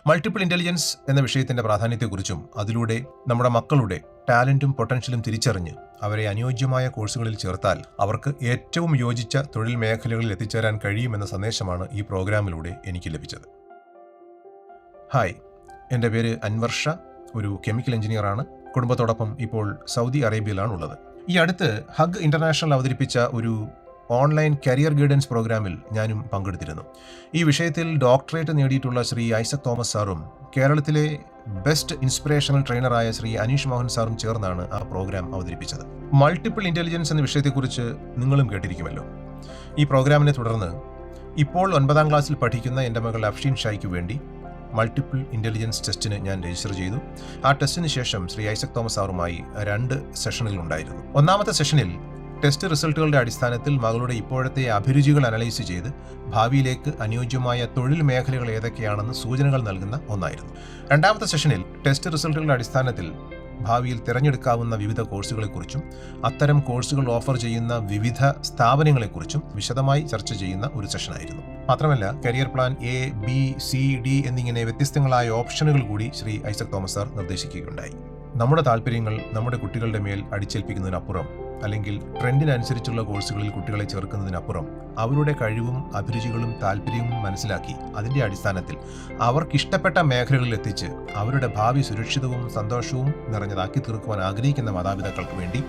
Multiple intelligence എന്ന വിഷയത്തിന്റെ പ്രാധാന്യത്തെക്കുറിച്ചും അതിലൂടെ നമ്മുടെ മക്കളുടെ ടാലന്റും പൊട്ടൻഷ്യലും തിരിച്ചറിഞ്ഞ് അവരെ അനുയോജ്യമായ കോഴ്സുകളിൽ ചേർത്താൽ അവർക്ക് ഏറ്റവും യോജിച്ച തൊഴിൽ മേഖലകളിൽ എത്തിച്ചേരാൻ കഴിയുമെന്ന സന്ദേശമാണ് ഈ പ്രോഗ്രാമിലൂടെ എനിക്ക് ലഭിച്ചത്. ഹായ്, എൻ്റെ പേര് അൻവർ ഷാ, ഒരു കെമിക്കൽ എഞ്ചിനീയറാണ്. കുടുംബത്തോടൊപ്പം ഇപ്പോൾ സൗദി അറേബ്യയിലാണുള്ളത്. ഈ അടുത്ത് ഹഗ് ഇന്റർനാഷണൽ അവതരിപ്പിച്ച ഒരു ഓൺലൈൻ കരിയർ ഗൈഡൻസ് പ്രോഗ്രാമിൽ ഞാനും പങ്കെടുത്തിരുന്നു. ഈ വിഷയത്തിൽ ഡോക്ടറേറ്റ് നേടിയിട്ടുള്ള ശ്രീ ഐസക് തോമസ് സാറും കേരളത്തിലെ ബെസ്റ്റ് ഇൻസ്പിറേഷണൽ ട്രെയിനറായ ശ്രീ അനീഷ് മോഹൻ സാറും ചേർന്നാണ് ആ പ്രോഗ്രാം അവതരിപ്പിച്ചത്. മൾട്ടിപ്പിൾ ഇന്റലിജൻസ് എന്ന വിഷയത്തെക്കുറിച്ച് നിങ്ങളും കേട്ടിരിക്കുമല്ലോ. ഈ പ്രോഗ്രാമിനെ തുടർന്ന് ഇപ്പോൾ 9ാം ക്ലാസ്സിൽ പഠിക്കുന്ന എൻ്റെ മകൾ അഫ്ഷീൻ ഷായ്ക്ക് വേണ്ടി മൾട്ടിപ്പിൾ ഇന്റലിജൻസ് ടെസ്റ്റിന് ഞാൻ രജിസ്റ്റർ ചെയ്തു. ആ ടെസ്റ്റിന് ശേഷം ശ്രീ ഐസക് തോമസ് സാറുമായി 2 സെഷനുകൾ ഉണ്ടായിരുന്നു. ഒന്നാമത്തെ സെഷനിൽ ടെസ്റ്റ് റിസൾട്ടുകളുടെ അടിസ്ഥാനത്തിൽ മകളുടെ ഇപ്പോഴത്തെ അഭിരുചികൾ അനലൈസ് ചെയ്ത് ഭാവിയിലേക്ക് അനുയോജ്യമായ തൊഴിൽ മേഖലകൾ ഏതൊക്കെയാണെന്ന് സൂചനകൾ നൽകുന്ന ഒന്നായിരുന്നു. രണ്ടാമത്തെ സെഷനിൽ ടെസ്റ്റ് റിസൾട്ടുകളുടെ അടിസ്ഥാനത്തിൽ ഭാവിയിൽ തിരഞ്ഞെടുക്കാവുന്ന വിവിധ കോഴ്സുകളെക്കുറിച്ചും അത്തരം കോഴ്സുകൾ ഓഫർ ചെയ്യുന്ന വിവിധ സ്ഥാപനങ്ങളെക്കുറിച്ചും വിശദമായി ചർച്ച ചെയ്യുന്ന ഒരു സെഷനായിരുന്നു. മാത്രമല്ല, career plan A, B, C, D എന്നിങ്ങനെ വ്യത്യസ്തങ്ങളായ ഓപ്ഷനുകൾ കൂടി ശ്രീ ഐസക് തോമസ് സാർ നിർദ്ദേശിക്കുകയുണ്ടായി. നമ്മുടെ താല്പര്യങ്ങൾ നമ്മുടെ കുട്ടികളുടെ മേൽ അടിച്ചേൽപ്പിക്കുന്നതിനപ്പുറം, അല്ലെങ്കിൽ ട്രെൻഡിനനുസരിച്ചുള്ള കോഴ്സുകളിൽ കുട്ടികളെ ചേർക്കുന്നതിനപ്പുറം അവരുടെ കഴിവും അഭിരുചികളും താല്പര്യവും മനസ്സിലാക്കി അതിൻ്റെ അടിസ്ഥാനത്തിൽ അവർക്കിഷ്ടപ്പെട്ട മേഖലകളിൽ എത്തിച്ച് അവരുടെ ഭാവി സുരക്ഷിതവും സന്തോഷവും നിറഞ്ഞതാക്കി തീർക്കുവാൻ ആഗ്രഹിക്കുന്ന മാതാപിതാക്കൾക്ക് വേണ്ടി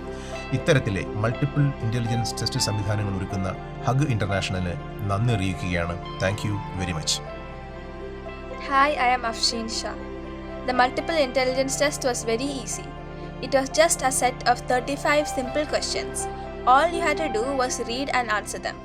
ഇത്തരത്തിലെ മൾട്ടിപ്പിൾ ഇന്റലിജൻസ് ടെസ്റ്റ് സംവിധാനങ്ങൾ ഒരുക്കുന്ന ഹഗ് ഇന്റർനാഷണലിന് നന്ദി അറിയിക്കുകയാണ്. Thank you very much. Hi, I am Afshin Shah. The multiple intelligence test was very easy. It was just a set of 35 simple questions. All you had to do was read and answer them.